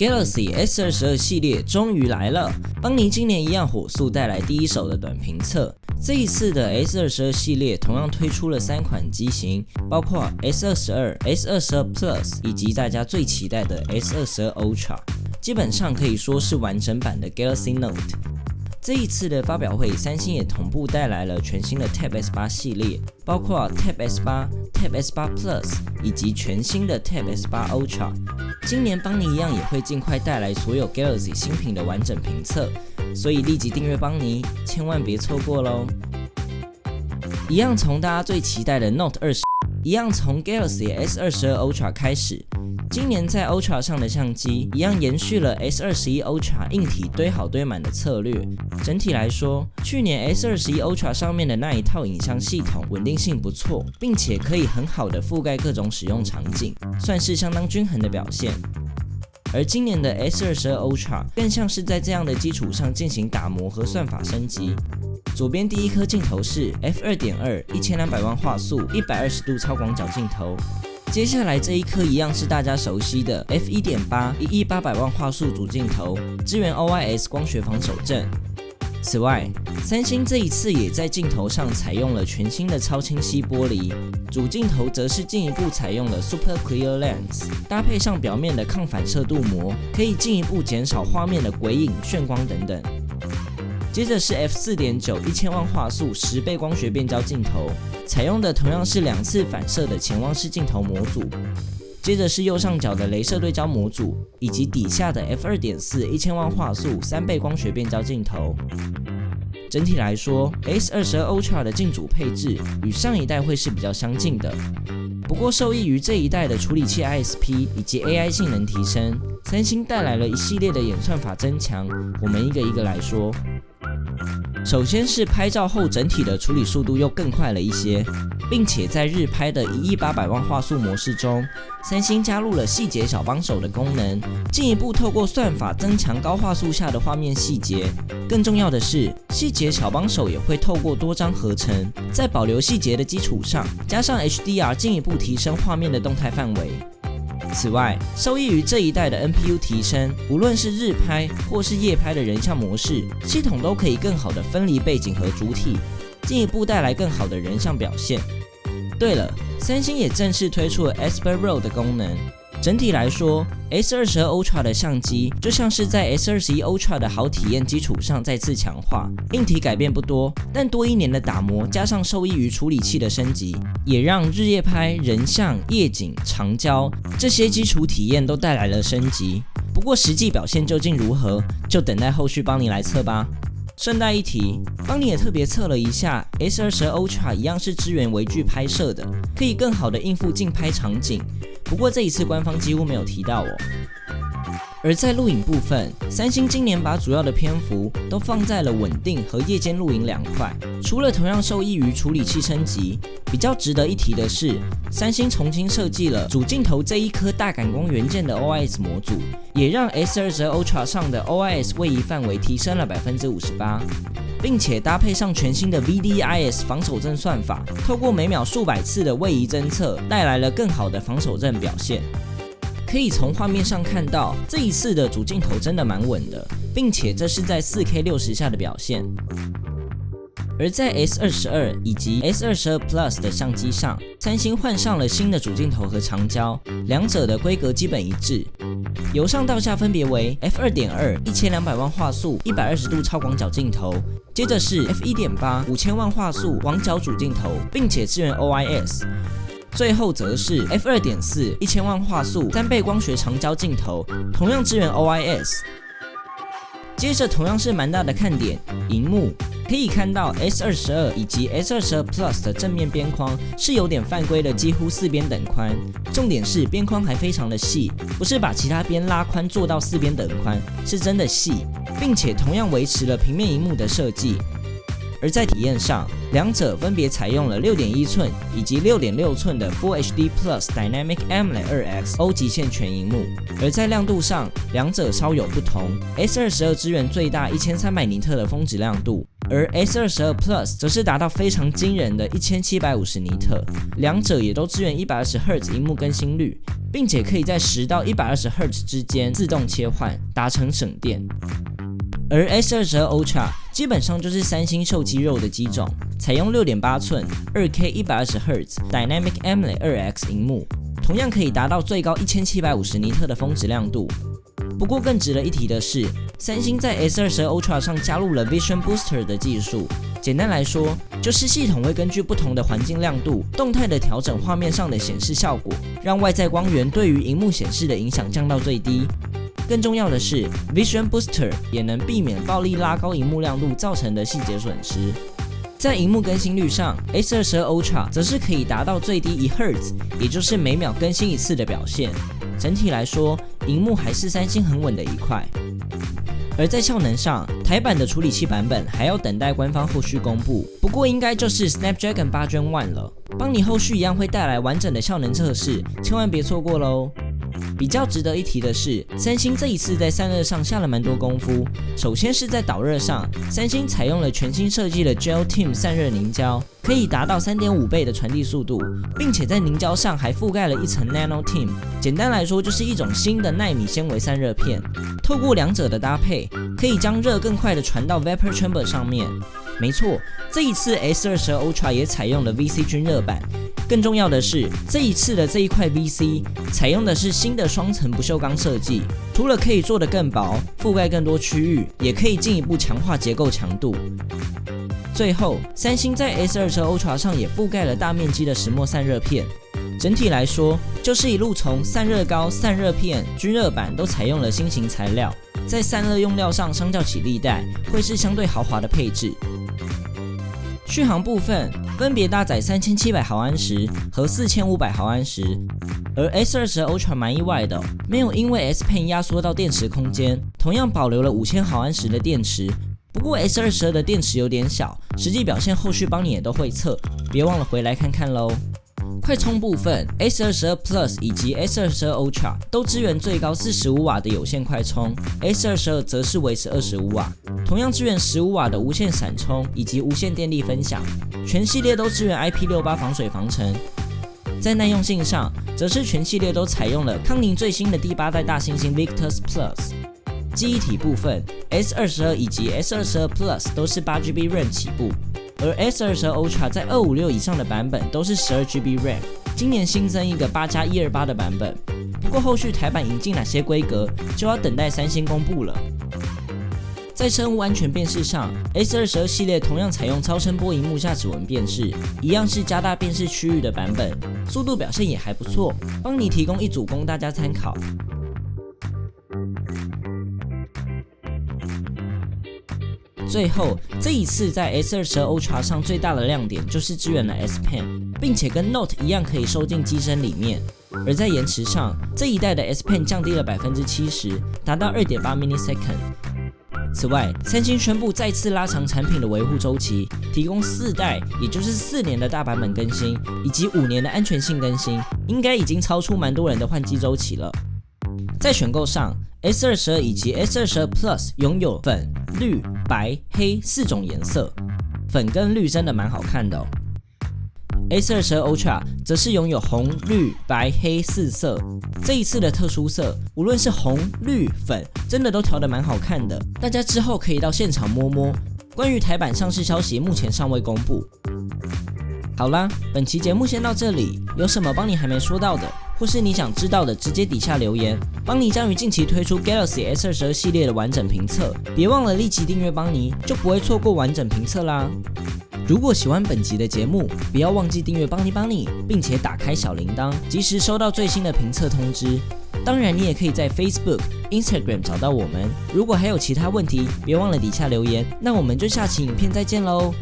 Galaxy S22系列终于来了，邦尼今年一样火速带来第一手的短评测。这一次的 S22系列同样推出了3款机型，包括 S22、S22 Plus 以及大家最期待的 S22 Ultra， 基本上可以说是完整版的 Galaxy Note。这一次的发表会，三星也同步带来了全新的 Tab S8 系列，包括 Tab S8、Tab S8 Plus 以及全新的 Tab S8 Ultra。今年邦尼一样也会尽快带来所有 Galaxy 新品的完整评测，所以立即订阅邦尼，千万别错过咯。一样从大家最期待的 Note 20，一样从 Galaxy S22 Ultra 开始。今年在 Ultra 上的相机一样延续了 S21 Ultra 硬体堆好堆满的策略。整体来说，去年 S21 Ultra 上面的那一套影像系统稳定性不错，并且可以很好的覆盖各种使用场景，算是相当均衡的表现。而今年的 S22 Ultra 更像是在这样的基础上进行打磨和算法升级。左边第一颗镜头是 F2.2 1200万画素120度超广角镜头，接下来这一颗一样是大家熟悉的 F1.8 11800万画素主镜头，支援 OIS 光学防手震。此外，三星这一次也在镜头上采用了全新的超清晰玻璃，主镜头则是进一步采用了 Super Clear Lens， 搭配上表面的抗反射镀膜，可以进一步减少画面的鬼影、眩光等等。接着是 F4.9 1000万画素10倍光学变焦镜头，采用的同样是2次反射的潜望式镜头模组。接着是右上角的雷射对焦模组，以及底下的 F2.4 1000万画素3倍光学变焦镜头。整体来说 ，S22 Ultra 的镜组配置与上一代会是比较相近的，不过受益于这一代的处理器 ISP 以及 AI 性能提升，三星带来了一系列的演算法增强，我们一个一个来说。首先是拍照后整体的处理速度又更快了一些，并且在日拍的11800万画素模式中，三星加入了细节小帮手的功能，进一步透过算法增强高画素下的画面细节。更重要的是，细节小帮手也会透过多张合成，在保留细节的基础上，加上 HDR 进一步提升画面的动态范围。此外，受益于这一代的 NPU 提升，无论是日拍或是夜拍的人像模式，系统都可以更好的分离背景和主体，进一步带来更好的人像表现。对了，三星也正式推出了 Aspect RAW 的功能。整体来说 ，S22 Ultra 的相机就像是在 S21 Ultra 的好体验基础上再次强化，硬体改变不多，但多1年的打磨加上受益于处理器的升级，也让日夜拍、人像、夜景、长焦这些基础体验都带来了升级。不过实际表现究竟如何，就等待后续邦尼来测吧。顺带一提，邦尼也特别测了一下 S22 Ultra 一样是支援微距拍摄的，可以更好的应付竞拍场景。不过这一次官方几乎没有提到哦。而在录影部分，三星今年把主要的篇幅都放在了稳定和夜间录影2块。除了同样受益于处理器升级，比较值得一提的是，三星重新设计了主镜头这一颗大感光元件的 OIS 模组，也让 S22 Ultra 上的 OIS 位移范围提升了 58%， 并且搭配上全新的 VDIS 防手震算法，透过每秒数百次的位移侦测，带来了更好的防手震表现。可以从画面上看到，这一次的主镜头真的蛮稳的，并且这是在 4K 60下的表现。而在 S22 以及 S22 Plus 的相机上，三星换上了新的主镜头和长焦，两者的规格基本一致。由上到下分别为 F2.2 1200万画素120度超广角镜头，接着是 F1.8 5000万画素广角主镜头，并且支援 OIS。最后则是 F2.4 1000万画素3倍光学长焦镜头，同样支援 OIS。接着同样是蛮大的看点，萤幕。可以看到 S22 以及 S22 Plus 的正面边框是有点犯规的，几乎4边等宽。重点是边框还非常的细，不是把其他边拉宽做到4边等宽，是真的细，并且同样维持了平面萤幕的设计。而在体验上，两者分别采用了 6.1 寸以及 6.6 寸的 Full HD Plus Dynamic AMOLED 2X 欧极限全萤幕。而在亮度上，两者稍有不同。S22 支援最大1300尼特的峰值亮度，而 S22 Plus 则是达到非常惊人的1750尼特。两者也都支援120Hz 萤幕更新率。并且可以在10到120赫兹之间自动切换，达成省电。而 S22 Ultra 基本上就是三星秀肌肉的机种，采用 6.8 寸 2K 120赫兹 Dynamic AMOLED 2X 萤幕，同样可以达到最高1750尼特的峰值亮度。不过更值得一提的是，三星在 S22 Ultra 上加入了 Vision Booster 的技术。简单来说，就是系统会根据不同的环境亮度，动态的调整画面上的显示效果，让外在光源对于萤幕显示的影响降到最低。更重要的是 ，Vision Booster 也能避免暴力拉高萤幕亮度造成的细节损失。在萤幕更新率上 ，S22 Ultra 则是可以达到最低1赫兹，也就是每秒更新一次的表现。整体来说，萤幕还是三星很稳的一块。而在效能上，台版的处理器版本还要等待官方后续公布，不过应该就是 Snapdragon 8 Gen 1了。邦尼后续一样会带来完整的效能测试，千万别错过喽。比较值得一提的是，三星这一次在散热上下了蛮多功夫。首先是在导热上，三星采用了全新设计的 Gel Team 散热凝胶，可以达到 3.5 倍的传递速度，并且在凝胶上还覆盖了一层 Nano Team。简单来说，就是一种新的奈米纤维散热片。透过两者的搭配，可以将热更快的传到 Vapor Chamber 上面。没错，这一次 S22 Ultra 也采用了 VC 均热板。更重要的是，这一次的这一块 VC 采用的是新的双层不锈钢设计，除了可以做得更薄，覆盖更多区域，也可以进一步强化结构强度。最后，三星在 S22 Ultra 上也覆盖了大面积的石墨散热片。整体来说，就是一路从散热膏、散热片、均热板都采用了新型材料，在散热用料上相较起历代，会是相对豪华的配置。续航部分分别搭载3700毫安时和4500毫安时，而 S22 Ultra 蛮意外的，没有因为 S Pen 压缩到电池空间，同样保留了5000毫安时的电池。不过 S22 的电池有点小，实际表现后续帮你也都会测，别忘了回来看看咯。快充部分 ，S22 Plus 以及 S22 Ultra 都支援最高45瓦的有线快充 ，S22 则是维持25瓦，同样支援15瓦的无线闪充以及无线电力分享，全系列都支援 IP68 防水防尘。在耐用性上，则是全系列都采用了康宁最新的第8代大猩猩 Victus Plus。记忆体部分 ，S22 以及 S22 Plus 都是8GB RAM 起步。而 S22 Ultra 在256以上的版本都是12GB RAM， 今年新增一个8+128的版本，不过后续台版引进哪些规格，就要等待三星公布了。在生物安全辨识上 ，S22 系列同样采用超声波萤幕下指纹辨识，一样是加大辨识区域的版本，速度表现也还不错，帮你提供一组供大家参考。最后，这一次在 S22 Ultra 上最大的亮点就是支援了 S Pen， 并且跟 Note 一样可以收进机身里面。而在延迟上，这一代的 S Pen 降低了 70%， 达到 2.8 ms。此外，三星宣布再次拉长产品的维护周期，提供4代，也就是4年的大版本更新，以及5年的安全性更新，应该已经超出蛮多人的换机周期了。在选购上 ，S22 以及 S22 Plus 拥有粉、绿、白、黑4种颜色，粉跟绿真的蛮好看的哦。S22 Ultra 则是拥有红、绿、白、黑4色，这一次的特殊色，无论是红、绿、粉，真的都调得蛮好看的，大家之后可以到现场摸摸。关于台版上市消息，目前尚未公布。好啦，本期节目先到这里，有什么邦尼还没说到的，或是你想知道的，直接底下留言。邦尼将于近期推出 Galaxy S22 系列的完整评测，别忘了立即订阅邦尼，就不会错过完整评测啦。如果喜欢本集的节目，不要忘记订阅邦尼，并且打开小铃铛，及时收到最新的评测通知。当然，你也可以在 Facebook、Instagram 找到我们。如果还有其他问题，别忘了底下留言。那我们就下期影片再见喽，